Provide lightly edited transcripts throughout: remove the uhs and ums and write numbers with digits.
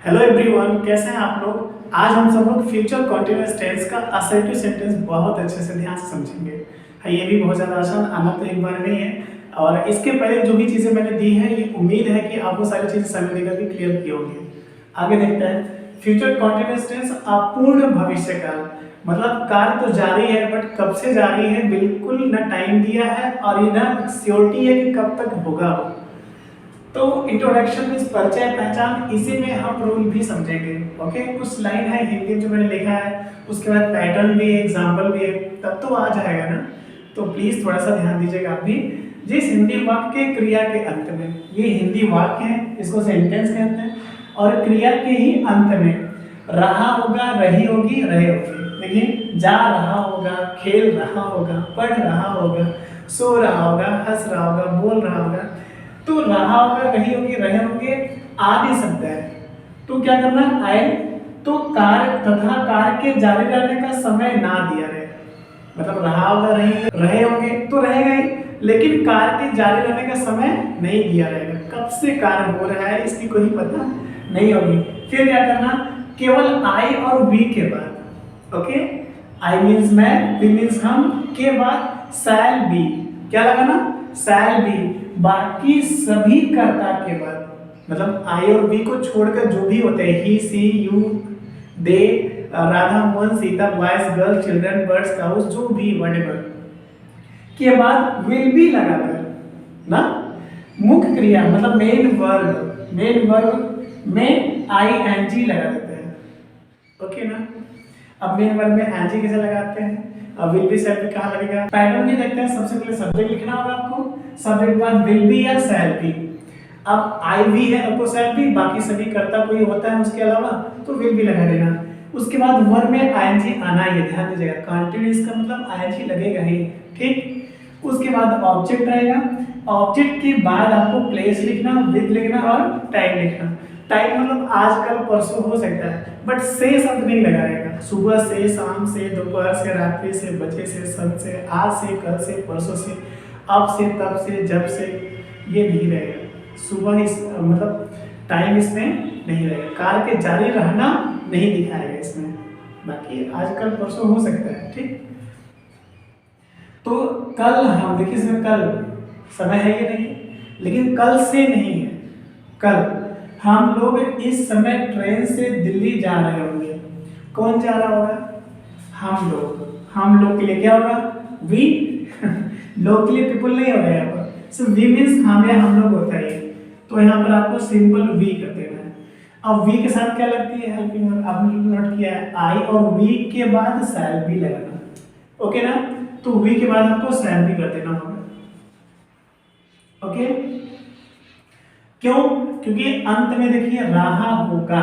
Hello everyone, कैसे हैं आप लोग। आज हम सब लोग फ्यूचर कॉन्टिन्यूअस टेंस का असर्टिव सेंटेंस बहुत अच्छे से ध्यान से समझेंगे। हाँ, ये भी बहुत ज़्यादा आसान, आना तो एक बार नहीं है। और इसके पहले जो भी चीज़ें मैंने दी हैं, ये उम्मीद है कि आप वो सारी चीज़ें समय देकर भी क्लियर किए होंगे। आगे देखते हैं। फ्यूचर कॉन्टिन्यूअस टेंस अपूर्ण भविष्य काल, मतलब कार्य तो जारी है बट कब से जारी है बिल्कुल न टाइम दिया है और ये न श्योरिटी है कि कब तक होगा। तो इंट्रोडक्शन में परिचय पहचान, इसी में हम रूल भी समझेंगे। ओके, कुछ लाइन है हिंदी में जो मैंने लिखा है, उसके बाद पैटर्न भी है, एग्जाम्पल भी है, तब तो आ जाएगा ना। तो प्लीज थोड़ा सा ध्यान दीजिएगा आप भी। जिस हिंदी वाक्य के क्रिया के अंत में, ये हिंदी वाक्य है, इसको सेंटेंस कहते हैं, और क्रिया के ही अंत में रहा होगा, रही होगी, रहे होगी। देखिए, जा रहा होगा, खेल रहा होगा, पढ़ रहा होगा, सो रहा होगा, हंस रहा होगा, बोल रहा होगा। तो रहा होगा, रही होगी, रहे होंगे आदि शब्द है। तो क्या करना आए, तो कार्य तथा कार्य के जारी रहने का समय ना दिया रहे। मतलब रहा होगा, रहे होंगे तो रहेगा ही, लेकिन कार्य के जारी रहने का समय नहीं दिया रहेगा। कब से कार्य हो रहा है इसकी कोई पता नहीं होगी। फिर क्या करना, केवल आई और वी के बाद। ओके, आई मीन्स मैं, वी मीन्स हम, के बाद शैल बी, क्या लगाना, शैल बी, बाकी सभी कर्ता के बाद। मतलब आई और बी को छोड़कर जो भी होते हैं, he, she, you, they, Radha, Mohan, Sita, boys, girl, children, birds, cows, जो भी व्हाटएवर के बाद विल बी लगाकर ना मुख्य क्रिया, मतलब मेन वर्ब में आई एन जी लगा देते हैं। ओके ना। अब मेन वर्ब में एन जी कैसे लगाते हैं, अब विल बी शैल बी कहाँ लगेगा, पैटर्न भी देखते हैं। सबसे पहले सब्जेक्ट लिखना होगा आपको, सब्जेक्ट के बाद विल बी या शैल बी। अब आई भी है तो शैल बी, बाकी सभी कर्ता कोई होता है उसके अलावा तो विल बी लगा देना। उसके बाद वर्ब में आईएनजी आना ही है, ध्यान दीजिएगा, कंटीन्यूअस का मतलब आईएनजी लगेगा ही। ठीक, उसके बाद ऑब्जेक्ट आएगा, ऑब्जेक्ट के बाद आपको प्लेस लिखना, विद लिखना और टाइम लिखना। टाइम मतलब आज कल परसों हो सकता है, बट से शब्द नहीं लगा रहेगा। सुबह से, शाम से, दोपहर से, रात्रि से, बजे से, सन से, आज से, कल से, परसों से, अब से, तब से, जब से, ये नहीं रहेगा। सुबह इस मतलब टाइम इसमें नहीं रहेगा। कार्य के जारी रहना नहीं दिखाएगा इसमें, बाकी आजकल परसों हो सकता है। ठीक, तो कल हम देखिए, इसमें कल समय है ये नहीं, लेकिन कल से नहीं है। कल हम लोग इस समय ट्रेन से दिल्ली जा रहे होंगे। कौन जा रहा होगा, हम लोग। हम लोग के लिए क्या होगा, वी लोग के लिए पीपल नहीं होगा यहाँ पर, सिर्फ वी मीन्स हम या हम लोग होता है। तो यहाँ पर आपको सिंपल वी कर देना है। अब वी के साथ क्या लगती है हेल्पिंग वर्ब, आपने नोट किया है, आई और वी के बाद शैल बी लगाना। ओके ना, तो वी के बाद आपको शैल बी कर देना होगा। ओके, क्यों, क्योंकि अंत में देखिए रहा होगा,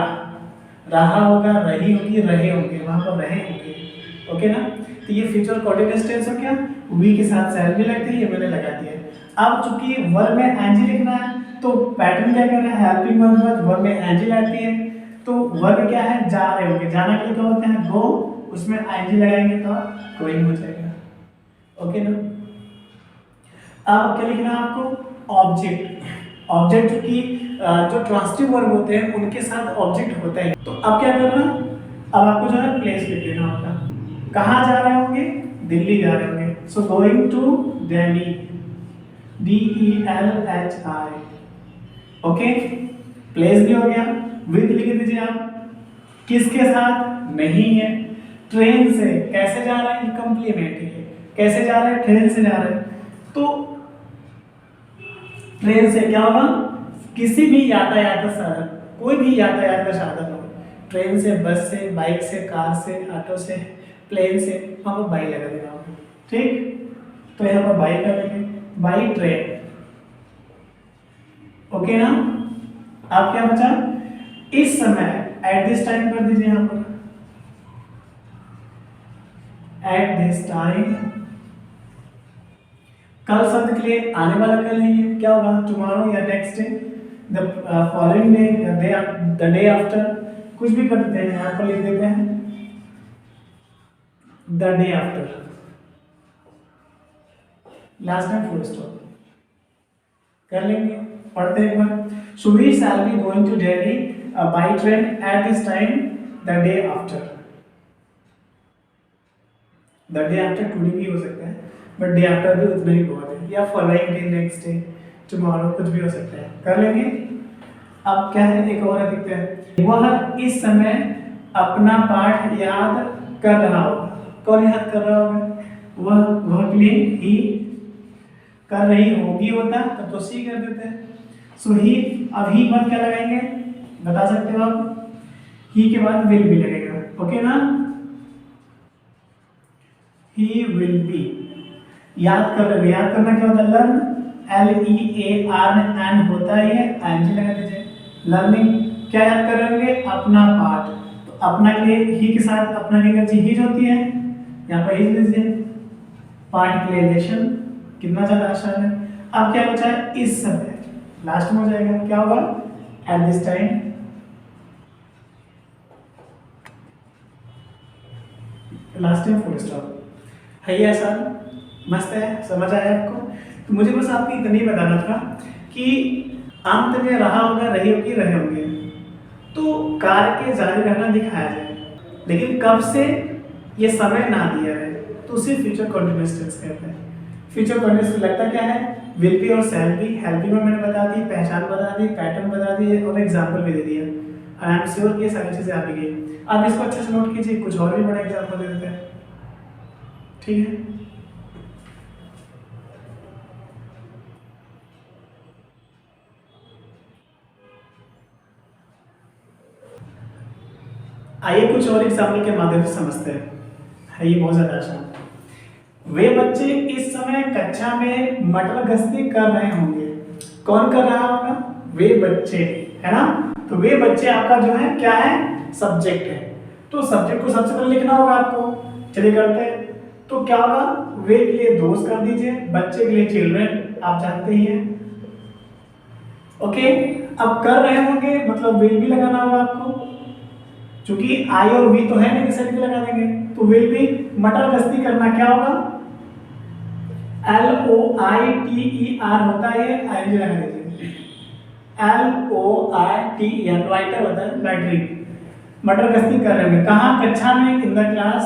रहा होगा, रही होगी, रहे होंगे, वहां पर रहे होंगे। ओके ना, तो ये फ्यूचर कॉर्डिनेट टेंस हो गया, वी के साथ शैल बी लगती है, ये मैंने लगा दिया। अब चूंकि वर्ब में एनजी लिखना है, तो पैटर्न क्या कर रहा है, हेल्पिंग वर्ब के बाद वर्ब में एनजी लगती है। तो वर्ब क्या है, जा रहे होंगे, जाना के लिए क्या होते हैं, गो, उसमें एनजी लगाएंगे तो गोइंग हो जाएगा। ओके ना। अब क्या लिखना है आपको, ऑब्जेक्ट। ऑब्जेक्ट की जो ट्रांसिटिव वर्ब होते हैं उनके साथ ऑब्जेक्ट होता है। तो अब क्या करना, अब आपको जो है प्लेस लिख देना होगा। कहाँ जा रहे होंगे, दिल्ली जा रहे होंगे। So going to Delhi, DELHI। Okay, place भी हो गया, विद लिख दीजिए आप। किसके साथ, नहीं है, ट्रेन से। कैसे जा रहे हैं, कंप्लीमेंट है, कैसे जा रहे हैं, ट्रेन से जा रहे हैं। तो ट्रेन से क्या होगा, किसी भी यातायात साधन, कोई भी यातायात का साधन हो, ट्रेन से, बस से, बाइक से, कार से, ऑटो से, प्लेन से, वहां पर बाई लगा देना होगा। ठीक, तो यहाँ पर बाई कर देंगे, बाई ट्रेन। ओके ना। अब क्या बचा, इस समय, एट दिस टाइम कर दीजिए यहाँ पर, एट दिस टाइम। कल शब्द के लिए आने वाला कल नहीं है, क्या होगा, टुमारो या next day, the following day, the day after, कुछ भी कर देते हैं, यहाँ पर लिख देते हैं द डे आफ्टर, लास्ट में फुल स्टॉप कर लेंगे। पढ़ते हैं एक बार, Subir shall be going to Delhi by train at this time the day after. The day after today भी हो सकता है, बट डे आफ्टर भी उतना ही बहुत है, या following day, next day, tomorrow, कुछ भी हो सकता है। कर लेंगे। अब क्या है, एक और दिखते हैं। वह इस समय अपना पाठ याद कर रहा होगा। कौन याद कर रहा होगा? वह के लिए ही कर रही होगी होता, तो सी कर देते हैं। सो ही, अब ही बाद क्या लगाएंगे बता सकते हो आप? ही के बाद विल भी लगेगा, ओके ना? He will be. याद कर रहे, याद करना क्या होता है? लर्न, LEARN होता है, ये ING लगा दीजिए। लर्निंग, क्या याद कर रहे होंगे? अपना पाठ। तो अपना के लिए ही के साथ अपना की गलती ही होती है, यहाँ पर ही लीजिए। पार्ट के लिए लेशन, कितना ज्यादा आसान है। अब क्या बचा है? इस समय, लास्ट में हो जाएगा, क्या होगा? At this time. Last time full stop है, ये आसान, मस्त है, समझ आया आपको? तो मुझे बस आपको इतना ही बताना था कि अंत में रहा होगा, रही होगी, रहे होंगे, तो कार्य के जारी रहना दिखाया जाए, लेकिन कब से ये समय ना दिया है, तो उसे फ्यूचर कंटीन्यूअस टेंस कहते हैं। फ्यूचर कंटीन्यूअस लगता क्या है? विल बी और शैल बी। हेल्पिंग में मैंने बता दी, पहचान बता दी, पैटर्न बता दी और एग्जांपल भी दे दिया। आई एम श्योर कि ये सारी चीजें आ भी गई। आप इसको अच्छे से नोट कीजिए, कुछ और भी बड़ा एग्जांपल दे देते हैं, ठीक है? आइए कुछ और एग्जाम्पल के माध्यम से समझते हैं, है ये बहुत ज्यादा आसान। वे बच्चे इस समय कक्षा में मटर गश्ती कर रहे होंगे। कौन कर रहा होगा? वे बच्चे, है ना? तो वे बच्चे आपका जो है क्या है? सब्जेक्ट है। तो सब्जेक्ट को सबसे पहले लिखना होगा आपको। चलिए करते हैं। तो क्या होगा? वे के लिए दोस्त कर दीजिए, बच्चे के लिए चिल्ड्रन, आप जानते ही हैं, ओके। अब कर रहे होंगे मतलब विल भी लगाना होगा आपको, क्योंकि आई और वी तो है नहीं, सभी लगा देंगे। तो विल भी मटर गश्ती करना क्या होगा? LOITER होता है, ये ING लगा दीजिए। LOITER लाइटर होता है, लाइटरिंग। मटर गश्ती कर रहे होंगे, कहाँ? कक्षा में, in the class,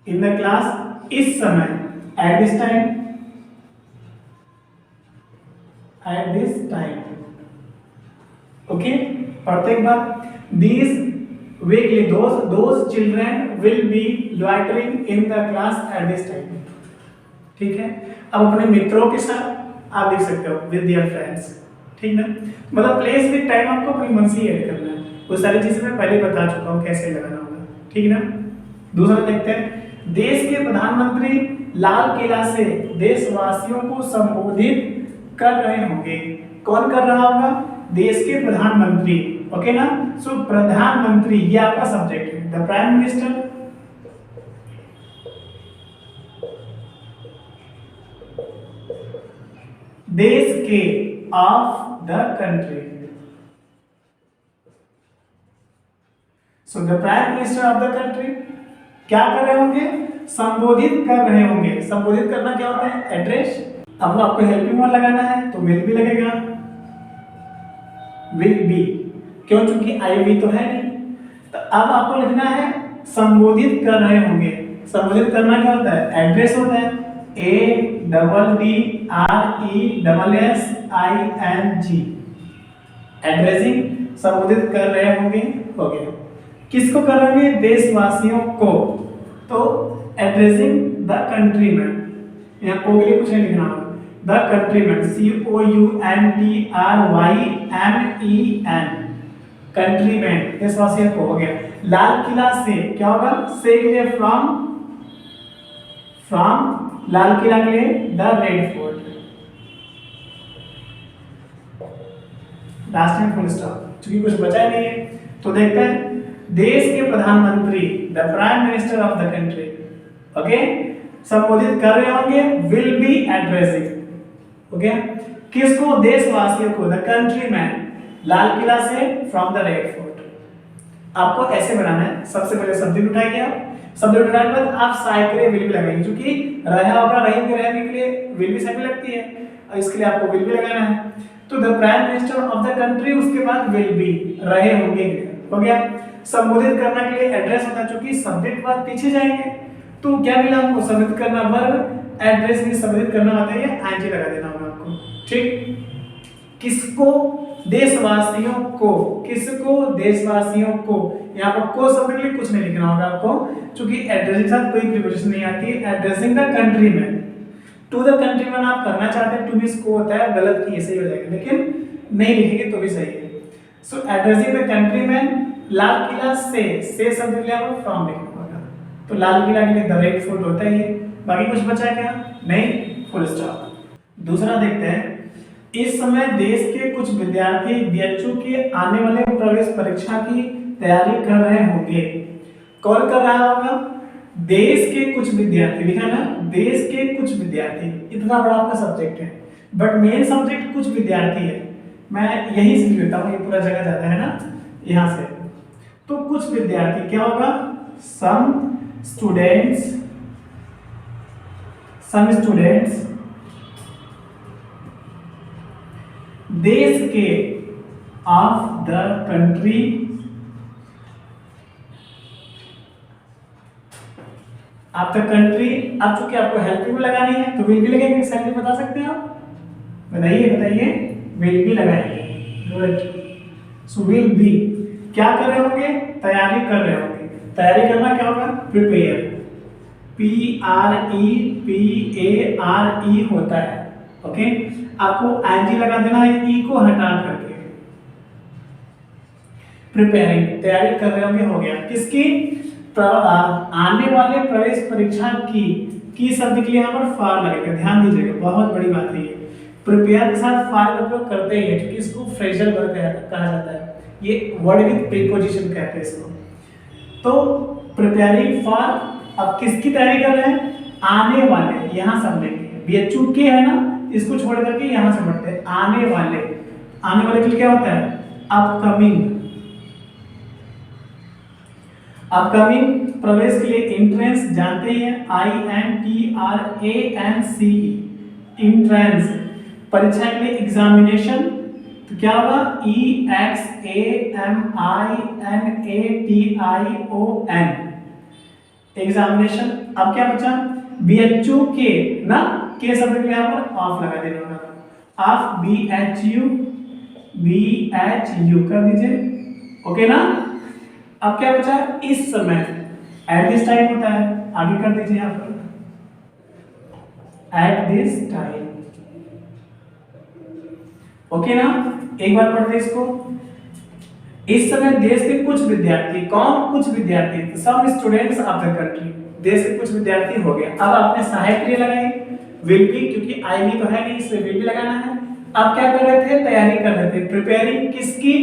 in the class, इस समय, eight this time, eight this time, okay. पढ़ते एक बार। दीज, वे के लिए those children will be loitering in the class eight this time, ठीक है। अब अपने मित्रों के साथ आप देख सकते हो, विद देयर फ्रेंड्स, ठीक ना? मतलब प्लेस विद टाइम आपको अपनी मन से ऐड करना है, वो सारी चीजें मैं पहले बता चुका हूँ कैसे लगाना होगा, ठीक ना? दूसरा देखते हैं। देश के प्रधानमंत्री लाल किला से देशवासियों को संबोधित कर रहे होंगे। कौन कर रहा होगा? देश के प्रधानमंत्री, ओके ना? सो प्रधानमंत्री ये आपका सब्जेक्ट है, द प्राइम मिनिस्टर। देश के, of the country, so the prime minister of the country क्या कर रहे होंगे? संबोधित कर रहे होंगे। संबोधित करना क्या होता है? एड्रेस। अब आपको हेल्पिंग वन लगाना है तो विल भी लगेगा, विल बी, क्यों? चूंकि आई वी तो है नहीं। तो अब आपको लिखना है संबोधित कर रहे होंगे। संबोधित करना क्या होता है? एड्रेस होता है, ADDRESSING, एड्रेसिंग, संबोधित कर रहे होंगे, हो गया। किसको कर रहे होंगे? देशवासियों को, तो एड्रेसिंग द कंट्रीमैन, यहाँ को के लिए कुछ नहीं लिखना होगा, द कंट्रीमैन, COUNTRYMEN, कंट्रीमैन, देशवासियों को, हो गया। लाल किला से क्या होगा? से के लिए फ्रॉम, फ्रॉम लाल किला के लिए द रेड फोर्ट, लास्ट में फुल स्टॉप, क्योंकि कुछ बचा नहीं है। तो देखते हैं, देश के प्रधानमंत्री, the prime minister of the country, okay, संबोधित कर रहे होंगे, विल बी एड्रेसिंग, ओके। किसको? देशवासियों को, द कंट्रीमैन, लाल किला से, फ्रॉम द रेड फोर्ट। आपको ऐसे बनाना है, सबसे पहले सब्जेक्ट उठाएंगे आप, सब्जेक्ट उठाने के बाद आप साइकिल विल भी लगाएंगे, क्योंकि रहा होगा, रही के रहने के लिए विल भी साइकिल लगती है, और इसके लिए आपको विल भी लगाना है। तो the prime minister of the country, उसके बाद विल बी, रहे होंगे, हो गया। संबोधित करने के लिए एड्रेस होता है, चूंकि सब्जेक्ट बाद पीछे जाएंगे तो क्या मिला हमको, संबोधित करना वर्ब, एड्रेस में संबोधित करना होता है, एनजी लगा देना होगा आपको, ठीक। किसको, देशवासियों को, किसको, देशवासियों को, यहाँ पर को शब्द के लिए कुछ नहीं लिखना होगा आपको, क्योंकि एड्रेसिंग के साथ कोई प्रीपोजिशन नहीं आती है। Addressing the country man, to the country man आप करना चाहते हैं, टू भी को होता है, गलत की ऐसे ही हो जाएगा, लेकिन नहीं लिखेंगे तो भी सही है। सो addressing the country man, Lal Qila से शब्द के लिए आपको फ्रॉम लिखना होगा, तो लाल किला के लिए द रेड फोर्ट होता है ये। बाकी कुछ बचा क्या, नहीं, फुल स्टॉप। दूसरा देखते हैं, इस समय देश के कुछ विद्यार्थी बीएचयू के आने वाले प्रवेश परीक्षा की तैयारी कर रहे होंगे। कौन कर रहा होगा, देश के कुछ विद्यार्थी, लिखा ना, देश के कुछ विद्यार्थी, इतना बड़ा आपका सब्जेक्ट है, बट मेन सब्जेक्ट कुछ विद्यार्थी है, मैं यही से लेता हूँ, ये पूरा जगह जाता है ना यहाँ से, तो कुछ विद्यार्थी क्या होगा, सम स्टूडेंट्स देश के of the country of the country, अब चूंकि आपको हेल्प भी लगानी है तो विल भी लगेंगे, एक्सैक्टली बता सकते हैं आप, बताइए, विल भी लगाएंगे, गुड। सो विल बी क्या कर रहे होंगे, तैयारी कर रहे होंगे, तैयारी करना क्या होगा, प्रिपेयर, PREPARE होता है, ओके। आपको एनजी लगा देना है, ई को हटा करके, प्रिपेयरिंग, तैयारी कर रहे होंगे, हो गया। किसकी, आने वाले प्रवेश परीक्षा की शब्द के लिए यहाँ पर फार लगेगा, ध्यान दीजिएगा, बहुत बड़ी बात है ये। प्रिपेयर के साथ फार का उपयोग करते ही है, क्योंकि इसको फ्रेजल वर्ब कहा जाता है, ये वर्ड विद प्रीपोजिशन कहते हैं इसको। तो प्रिपेयरिंग फॉर, अब किसकी तैयारी कर रहे हैं, आने वाले, यहाँ सब लेंगे, बीएचयू के है ना, इसको छोड़ करके यहाँ से बढ़ते हैं, आने वाले, आने वाले के लिए क्या होता है, अपकमिंग, अपकमिंग प्रवेश के लिए इंट्रेंस जानते ही हैं, INTRANCE, इंट्रेंस। परीक्षा के लिए एग्जामिनेशन, तो क्या होगा, EXAMINATION, एग्जामिनेशन। अब क्या बचा, बीएचयू के ना, के शब्द के लिए यहाँ पर ऑफ लगा देना होगा, ऑफ BHU कर दीजिए, ओके ना। अब क्या बचा, इस समय, एट दिस टाइम होता है, आगे कर दीजिए यहाँ पर, एट दिस टाइम, ओके ना। एक बार पढ़ते इसको, इस समय देश के कुछ विद्यार्थी, कौन, कुछ विद्यार्थी, some students of the country, देश के कुछ विद्यार्थी हो गया। अब आपने सहायक क्रिया लगाई विल बी, क्योंकि आई भी तो है नहीं, इसलिए विल भी लगाना है। अब क्या कर रहे थे, तैयारी कर रहे थे, प्रिपेयरिंग किसकी,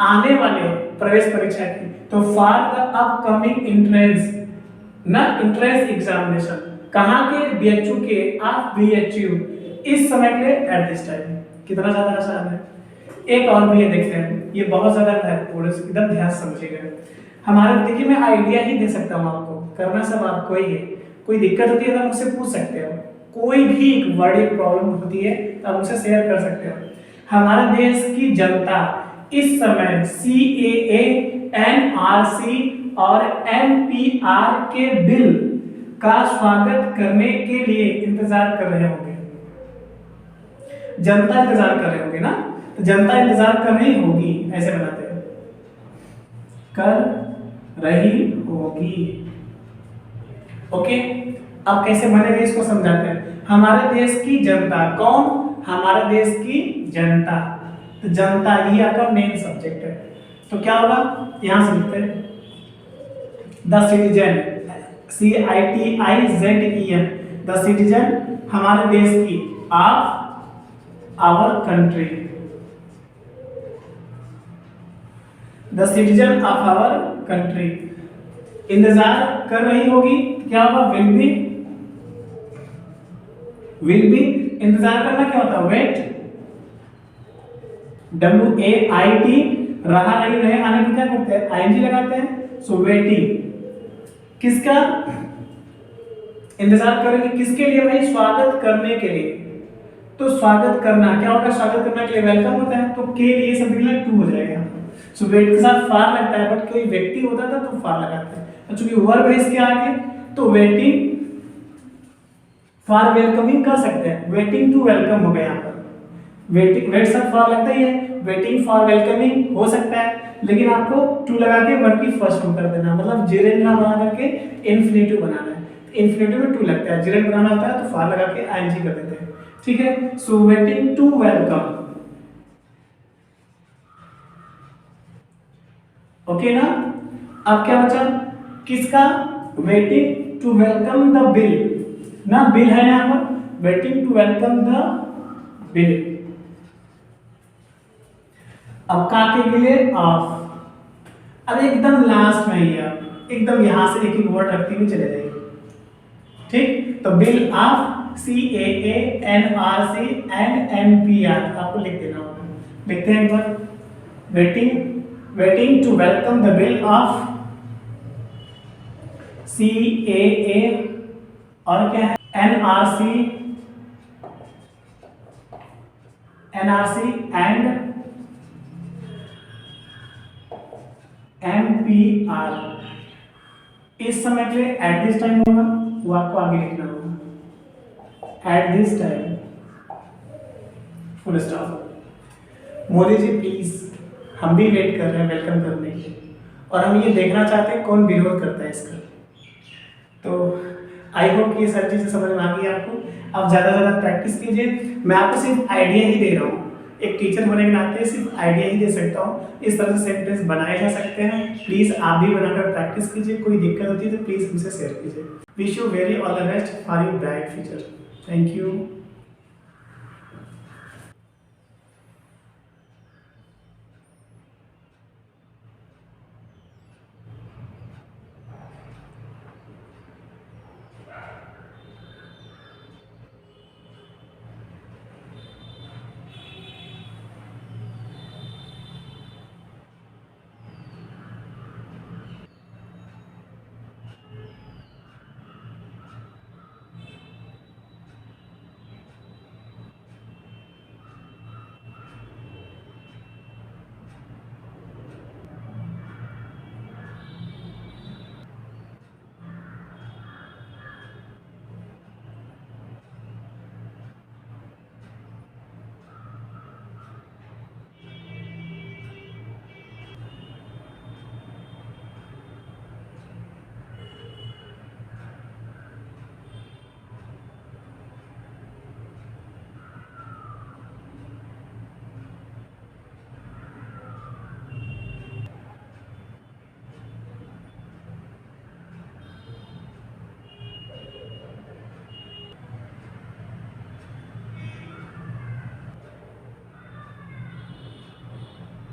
आने वाले प्रवेश परीक्षा की, तो फॉर द अपकमिंग एंट्रेंस ना, एंट्रेंस एग्जामिनेशन, कहां के, बीएचयू के, ऑफ बीएचयू, इस समय के लिए, एट दिस टाइम। कितना ज्यादा आसान है। एक और भी ये देखते हैं, ये बहुत ज्यादा महत्वपूर्ण है, एकदम ध्यान से समझिएगा। हमारे, देखिए मैं आइडिया ही दे सकता हूँ आपको, करना सब आपको ही है, कोई दिक्कत होती है तो मुझसे पूछ सकते हो, कोई भी एक वर्ड प्रॉब्लम होती है तो आप मुझसे शेयर कर सकते हो। हमारे देश की जनता इस समय CAA, NRC और NPR के बिल का स्वागत करने के लिए इंतजार कर रहे होंगे, जनता इंतजार कर रहे होंगे ना, तो जनता इंतजार कर रही होगी, ऐसे बनाते हैं, कर रही होगी, ओके। अब कैसे बनेगा इसको समझाते हैं। हमारे देश की जनता, कौन, हमारे देश की जनता, तो जनता ही आपका मेन सब्जेक्ट है, तो क्या होगा, यहां से लिखते हैं, the citizen, CITIZEN, the citizen, हमारे देश की, of our country, the citizen of our country, इंतजार कर रही होगी, क्या होगा, विल बी, इंतजार करना क्या होता है, वेट, WAIT, रहा नहीं रहे, आने को क्या करते हैं, ING लगाते हैं, सो वेटिंग, किसका इंतजार करेंगे, किसके लिए भाई, स्वागत करने के लिए, तो स्वागत करना क्या होगा, स्वागत करना के लिए वेलकम होता है, तो के लिए समथिंग लाइक टू हो जाएगा यहाँ पर। सो वेट के साथ फार लगता है, बट कोई व्यक्ति होता था तो फार लगाते हैं। चूंकि वर्ब है इसके आगे, तो वेटिंग फॉर वेलकमिंग कर सकते हैं, वेटिंग टू वेलकम हो गया यहाँ पर। वेटिंग वेट साथ फॉर लगता ही है, वेटिंग फॉर वेलकमिंग हो सकता है, लेकिन आपको टू लगा के वर्ब की फर्स्ट फॉर्म कर देना, मतलब जेरेंड ना बना करके इन्फिनेटिव बनाना है। इन्फिनेटिव में टू लगता है, जेरेंड बनाना होता है तो फॉर लगा के आईएनजी कर देते हैं, ठीक है। So waiting to welcome, okay ना। अब क्या बचा, किसका, waiting to welcome the bill ना, बिल है यहाँ पर, waiting to welcome the bill. अब का के लिए ऑफ, अब एकदम लास्ट में ही आप एकदम यहां से एक ही वर्ड रखते हुए चले जाइए, ठीक। तो bill of CAANRC and NPR आपको लिख देना होगा, लिखते हैं एक बार, waiting to welcome the bill of CAA और क्या है NRC एंड MPR। इस समय के लिए एट दिस टाइम होगा, वो आपको आगे लिखना होगा, at this time full stop. Modi ji please, हम भी वेट कर रहे हैं वेलकम करने की, और हम ये देखना चाहते हैं कौन विरोध करता है इसका। तो आई होप ये सारी चीजें समझ में आ गई आपको। आप ज़्यादा से ज़्यादा प्रैक्टिस कीजिए, मैं आपको सिर्फ आइडिया ही दे रहा हूँ, एक टीचर होने के नाते सिर्फ आइडिया ही दे सकता हूँ। इस तरह से सेंटेंस बनाए जा सकते हैं, प्लीज़ आप भी बनाकर प्रैक्टिस कीजिए। कोई दिक्कत होती है तो प्लीज़ हमसे शेयर कीजिए। Wish you very all the best for your bright future. Thank you.